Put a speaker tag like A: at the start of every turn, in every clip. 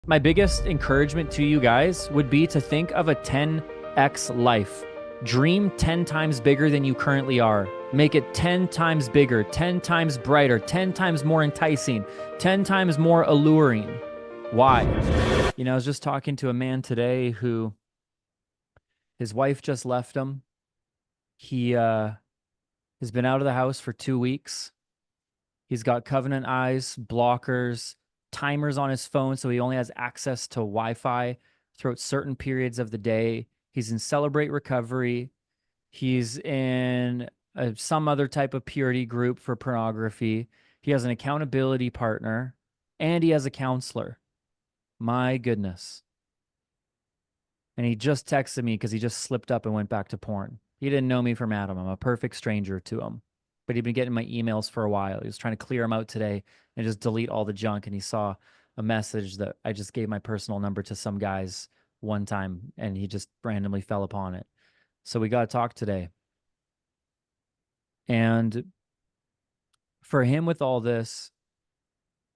A: My biggest encouragement to you guys would be to think of a 10x life. Dream 10 times bigger than you currently are. Make it 10 times bigger, 10 times brighter, 10 times more enticing, 10 times more alluring. Why? I was just talking to a man today who his wife just left him. He has been out of the house for 2 weeks. He's got covenant eyes, blockers, timers on his phone, so he only has access to Wi-Fi throughout certain periods of the day. He's in Celebrate Recovery. He's in some other type of purity group for pornography. He has an accountability partner, and he has a counselor. My goodness. And he just texted me because he just slipped up and went back to porn. He didn't know me from Adam. I'm a perfect stranger to him. But he'd been getting my emails for a while. He was trying to clear them out today and just delete all the junk. And he saw a message that I just gave my personal number to some guys one time, and he just randomly fell upon it. So we got to talk today. And for him with all this,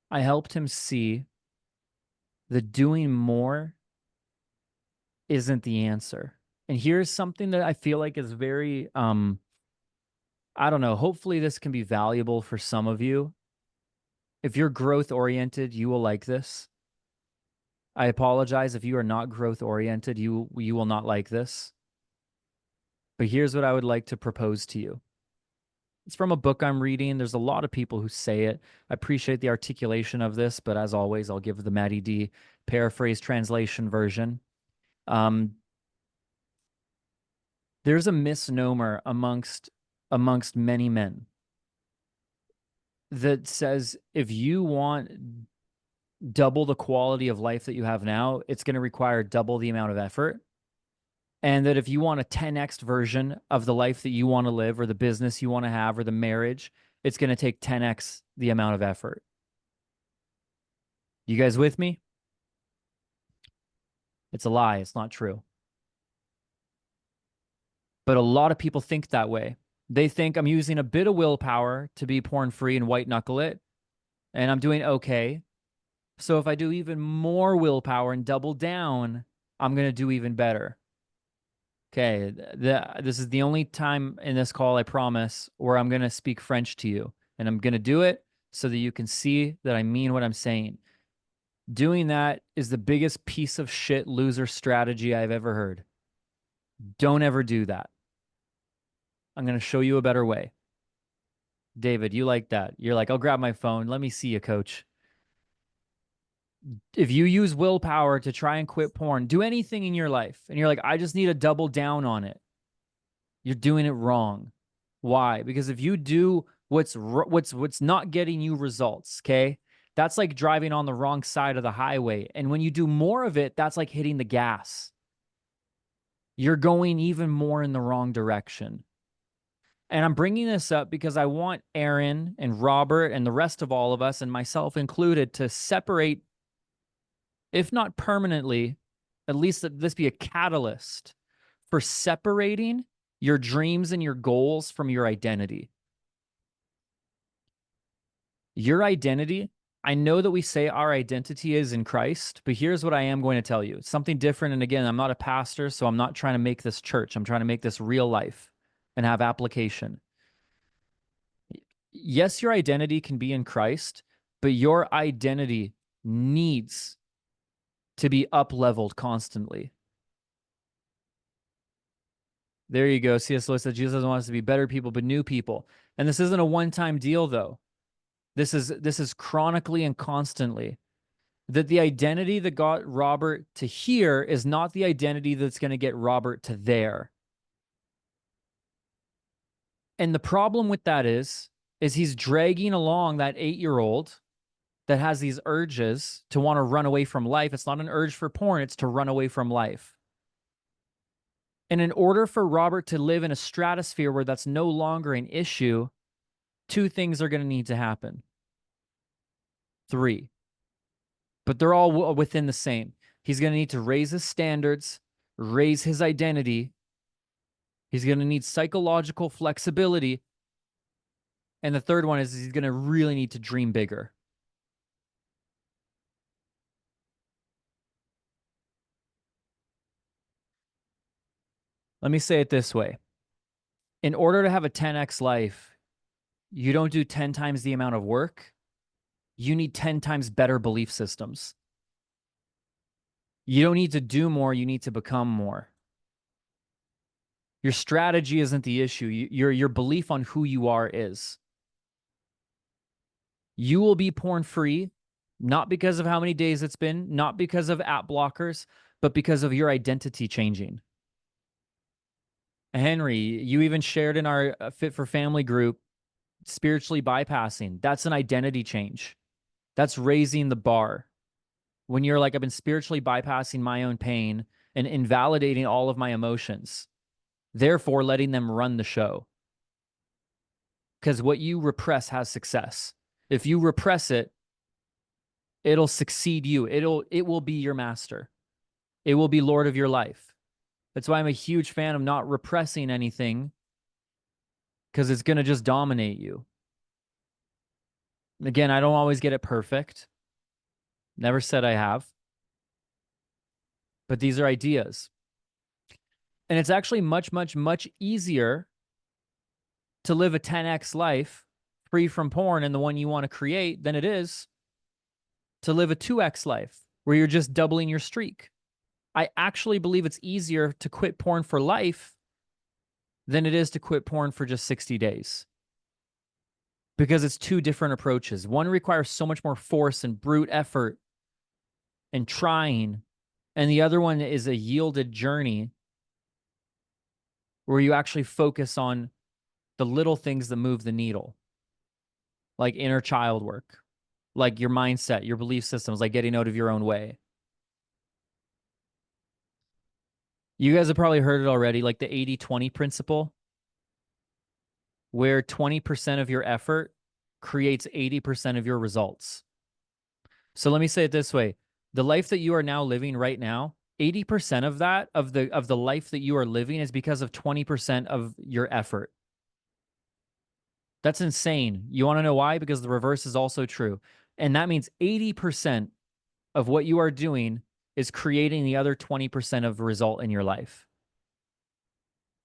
A: I helped him see that doing more isn't the answer. And here's something that I feel like is very I don't know, hopefully this can be valuable for some of you. If you're growth oriented, you will like this. I apologize if you are not growth oriented, you will not like this. But here's what I would like to propose to you. It's from a book I'm reading. There's a lot of people who say it. I appreciate the articulation of this, but as always, I'll give the Matty D paraphrase translation version. There's a misnomer amongst many men that says if you want double the quality of life that you have now, it's going to require double the amount of effort. And that if you want a 10x version of the life that you want to live, or the business you want to have, or the marriage, it's going to take 10x the amount of effort. You guys with me? It's a lie. It's not true. But a lot of people think that way. They think I'm using a bit of willpower to be porn free and white knuckle it, and I'm doing okay. So if I do even more willpower and double down, I'm going to do even better. Okay, this is the only time in this call, I promise, where I'm going to speak French to you. And I'm going to do it so that you can see that I mean what I'm saying. Doing that is the biggest piece of shit loser strategy I've ever heard. Don't ever do that. I'm going to show you a better way. David, you like that. You're like, I'll grab my phone. Let me see you, coach. If you use willpower to try and quit porn, do anything in your life, and you're like, I just need to double down on it, you're doing it wrong. Why? Because if you do what's not getting you results, okay? That's like driving on the wrong side of the highway. And when you do more of it, that's like hitting the gas. You're going even more in the wrong direction. And I'm bringing this up because I want Aaron and Robert and the rest of all of us, and myself included, to separate, if not permanently, at least that this be a catalyst for separating your dreams and your goals from your identity. Your identity, I know that we say our identity is in Christ, but here's what I am going to tell you. It's something different. And again, I'm not a pastor, so I'm not trying to make this church. I'm trying to make this real life and have application. Yes, your identity can be in Christ, but your identity needs to be up-leveled constantly. There you go. C.S. Lewis said Jesus doesn't want us to be better people, but new people. And this isn't a one-time deal, though. This is chronically and constantly. That the identity that got Robert to here is not the identity that's going to get Robert to there. And the problem with that is he's dragging along that 8-year-old that has these urges to want to run away from life. It's not an urge for porn, it's to run away from life. And in order for Robert to live in a stratosphere where that's no longer an issue, two things are going to need to happen. Three. But they're all within the same. He's going to need to raise his standards, raise his identity. He's going to need psychological flexibility. And the third one is he's going to really need to dream bigger. Let me say it this way. In order to have a 10x life, you don't do 10 times the amount of work. You need 10 times better belief systems. You don't need to do more. You need to become more. Your strategy isn't the issue. Your belief on who you are is. You will be porn free, not because of how many days it's been, not because of app blockers, but because of your identity changing. Henry, you even shared in our Fit for Family group, spiritually bypassing. That's an identity change. That's raising the bar. When you're like, I've been spiritually bypassing my own pain and invalidating all of my emotions, therefore letting them run the show. Because what you repress has success. If you repress it, it'll succeed you. It will be your master. It will be Lord of your life. That's why I'm a huge fan of not repressing anything, because it's going to just dominate you. Again, I don't always get it perfect. Never said I have. But these are ideas. And it's actually much, much, much easier to live a 10x life free from porn and the one you want to create than it is to live a 2x life where you're just doubling your streak. I actually believe it's easier to quit porn for life than it is to quit porn for just 60 days. Because it's two different approaches. One requires so much more force and brute effort and trying, and the other one is a yielded journey where you actually focus on the little things that move the needle, like inner child work, like your mindset, your belief systems, like getting out of your own way. You guys have probably heard it already, like the 80-20 principle, where 20% of your effort creates 80% of your results. So let me say it this way. The life that you are now living right now, 80% of that, of the life that you are living is because of 20% of your effort. That's insane. You want to know why? Because the reverse is also true. And that means 80% of what you are doing is creating the other 20% of the result in your life.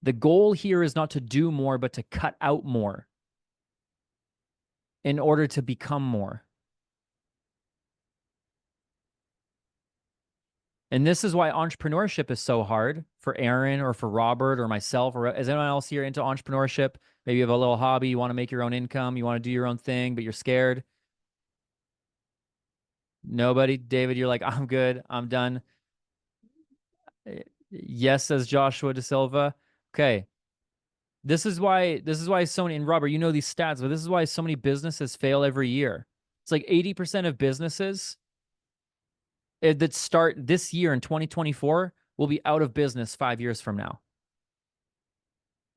A: The goal here is not to do more, but to cut out more in order to become more. And this is why entrepreneurship is so hard for Aaron or for Robert or myself, or is anyone else here into entrepreneurship? Maybe you have a little hobby, you want to make your own income, you want to do your own thing, but you're scared. Nobody? David, you're like, I'm good, I'm done. Yes, says Joshua De Silva. Okay. This is why so many, and Robert, you know these stats, but this is why so many businesses fail every year. It's like 80% of businesses that start this year in 2024 will be out of business 5 years from now.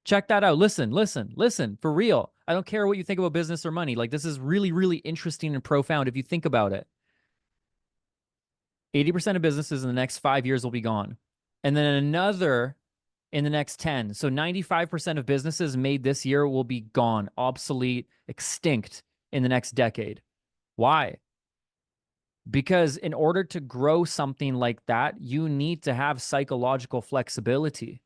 A: Check that out. Listen, for real. I don't care what you think about business or money. Like, this is really, really interesting and profound if you think about it. 80% of businesses in the next 5 years will be gone. And then another in the next 10. So 95% of businesses made this year will be gone, obsolete, extinct in the next decade. Why? Because in order to grow something like that, you need to have psychological flexibility.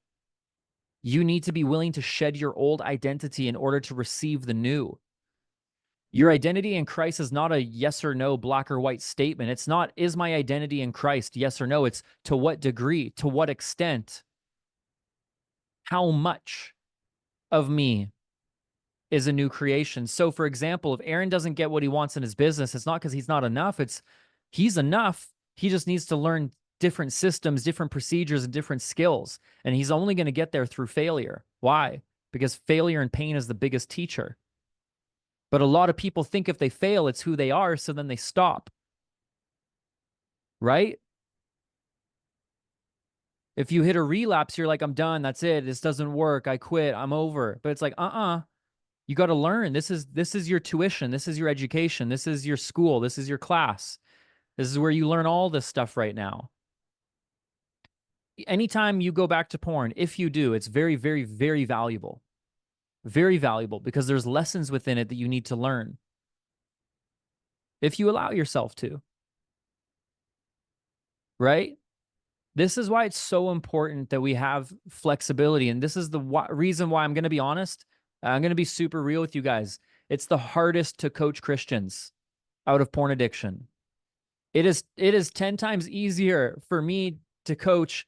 A: You need to be willing to shed your old identity in order to receive the new. Your identity in Christ is not a yes or no, black or white statement. It's not, is my identity in Christ yes or no? It's to what degree, to what extent, how much of me is a new creation. So, for example, if Aaron doesn't get what he wants in his business, it's not because he's not enough. It's he's enough. He just needs to learn different systems, different procedures, and different skills. And he's only going to get there through failure. Why? Because failure and pain is the biggest teacher. But a lot of people think if they fail, it's who they are. So then they stop. Right? If you hit a relapse, you're like, I'm done. That's it. This doesn't work. I quit. I'm over. But it's like, you got to learn. This is your tuition. This is your education. This is your school. This is your class. This is where you learn all this stuff right now. Anytime you go back to porn, if you do, it's very, very, very valuable. Very valuable because there's lessons within it that you need to learn. If you allow yourself to. Right? This is why it's so important that we have flexibility. And this is the reason why I'm going to be honest. I'm going to be super real with you guys. It's the hardest to coach Christians out of porn addiction. It is 10 times easier for me to coach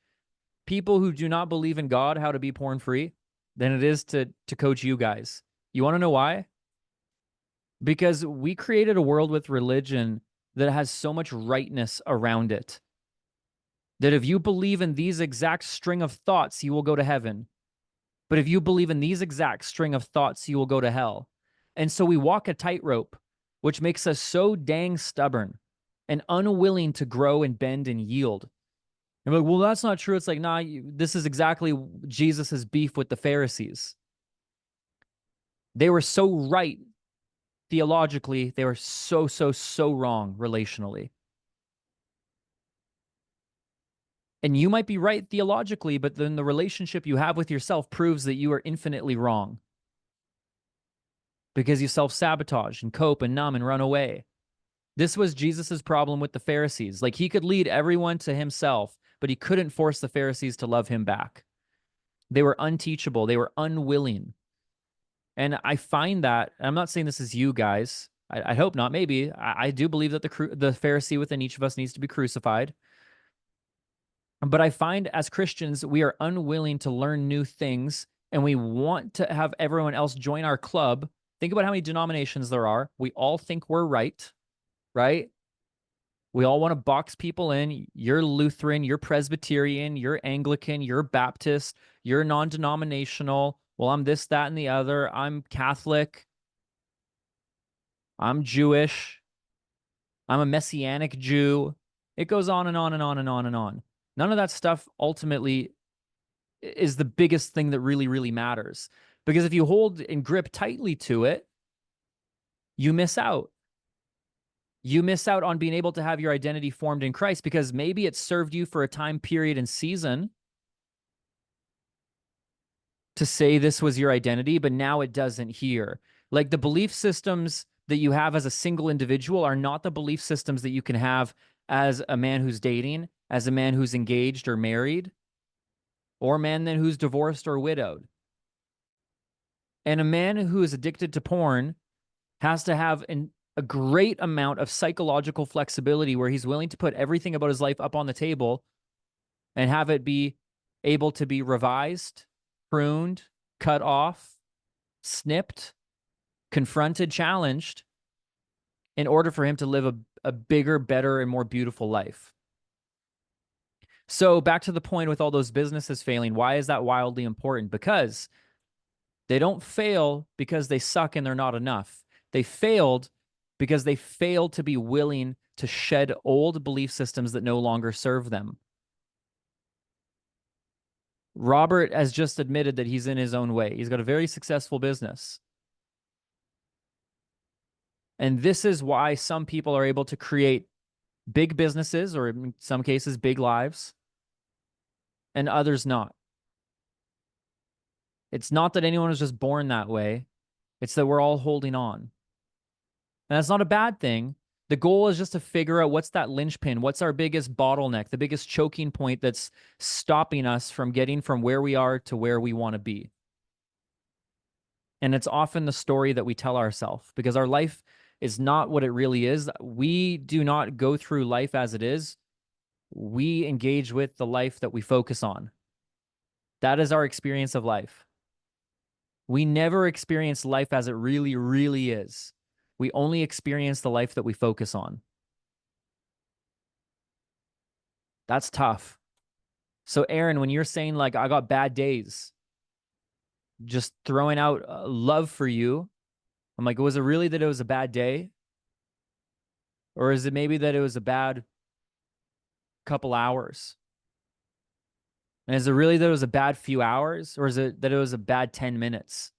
A: people who do not believe in God how to be porn free than it is to coach you guys. You want to know why? Because we created a world with religion that has so much rightness around it that if you believe in these exact string of thoughts, you will go to heaven. But if you believe in these exact string of thoughts, you will go to hell. And so we walk a tightrope, which makes us so dang stubborn and unwilling to grow and bend and yield. And we're like, well, that's not true. It's like, nah, this is exactly Jesus's beef with the Pharisees. They were so right theologically, they were so wrong relationally. And you might be right theologically, but then the relationship you have with yourself proves that you are infinitely wrong because you self-sabotage and cope and numb and run away. This was Jesus's problem with the Pharisees. Like, he could lead everyone to himself, but he couldn't force the Pharisees to love him back. They were unteachable. They were unwilling. And I find that, I'm not saying this is you guys. I hope not. Maybe. I do believe that the Pharisee within each of us needs to be crucified. But I find as Christians, we are unwilling to learn new things and we want to have everyone else join our club. Think about how many denominations there are. We all think we're right, right? We all want to box people in. You're Lutheran, you're Presbyterian, you're Anglican, you're Baptist, you're non-denominational. Well, I'm this, that, and the other. I'm Catholic. I'm Jewish. I'm a Messianic Jew. It goes on and on and on and on and on. None of that stuff ultimately is the biggest thing that really matters. Because if you hold and grip tightly to it, you miss out. You miss out on being able to have your identity formed in Christ because maybe it served you for a time period and season to say this was your identity, but now it doesn't here. Like, the belief systems that you have as a single individual are not the belief systems that you can have as a man who's dating, as a man who's engaged or married, or a man then who's divorced or widowed. And a man who is addicted to porn has to have a great amount of psychological flexibility where he's willing to put everything about his life up on the table and have it be able to be revised, pruned, cut off, snipped, confronted, challenged in order for him to live a bigger, better, and more beautiful life. So back to the point with all those businesses failing, why is that wildly important? Because they don't fail because they suck and they're not enough. They failed because they failed to be willing to shed old belief systems that no longer serve them. Robert has just admitted that he's in his own way. He's got a very successful business. And this is why some people are able to create big businesses, or in some cases, big lives, and others not. It's not that anyone was just born that way. It's that we're all holding on. And that's not a bad thing. The goal is just to figure out what's that linchpin, what's our biggest bottleneck, the biggest choking point that's stopping us from getting from where we are to where we want to be. And it's often the story that we tell ourselves, because our life is not what it really is. We do not go through life as it is. We engage with the life that we focus on. That is our experience of life. We never experience life as it really is. We only experience the life that we focus on. That's tough. So Aaron, when you're saying like, I got bad days, just throwing out love for you, I'm like, was it really that it was a bad day? Or is it maybe that it was a bad couple hours? And is it really that it was a bad few hours? Or is it that it was a bad 10 minutes?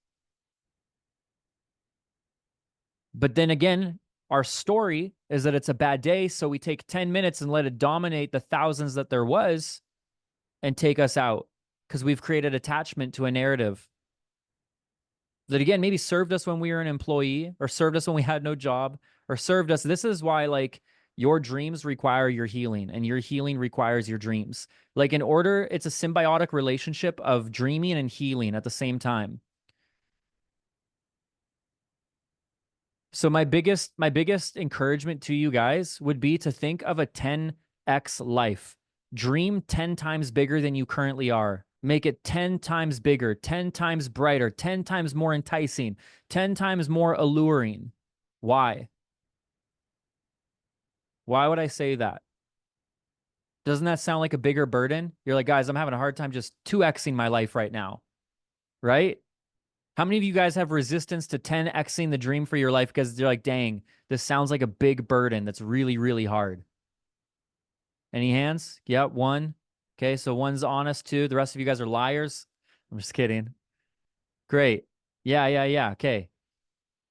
A: But then again, our story is that it's a bad day, so we take 10 minutes and let it dominate the thousands that there was and take us out because we've created attachment to a narrative that, again, maybe served us when we were an employee or served us when we had no job or served us. This is why, like, Your dreams require your healing, and your healing requires your dreams. Like, in order, it's a symbiotic relationship of dreaming and healing at the same time. So my biggest encouragement to you guys would be to think of a 10x life. Dream 10 times bigger than you currently are. Make it 10 times bigger, 10 times brighter, 10 times more enticing, 10 times more alluring. Why? Why would I say that? Doesn't that sound like a bigger burden? You're like, guys, I'm having a hard time just 2xing my life right now, right? How many of you guys have resistance to 10xing the dream for your life because they're like, dang, this sounds like a big burden that's really, really hard? Any hands? Yep, one. Okay, so one's honest too. The rest of you guys are liars. I'm just kidding. Great. Yeah, yeah, yeah. Okay.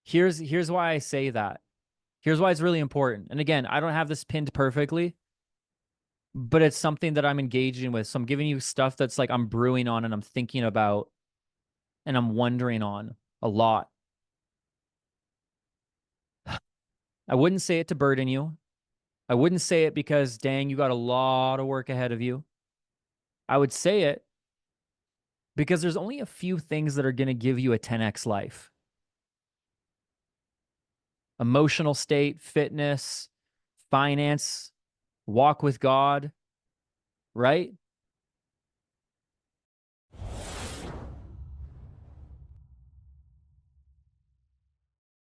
A: Here's why I say that. Here's why it's really important. And again, I don't have this pinned perfectly, but it's something that I'm engaging with. So I'm giving you stuff that's like I'm brewing on and I'm thinking about and I'm wondering on a lot. I wouldn't say it to burden you. I wouldn't say it because, dang, you got a lot of work ahead of you. I would say it because there's only a few things that are going to give you a 10x life: emotional state, fitness, finance, walk with God, right?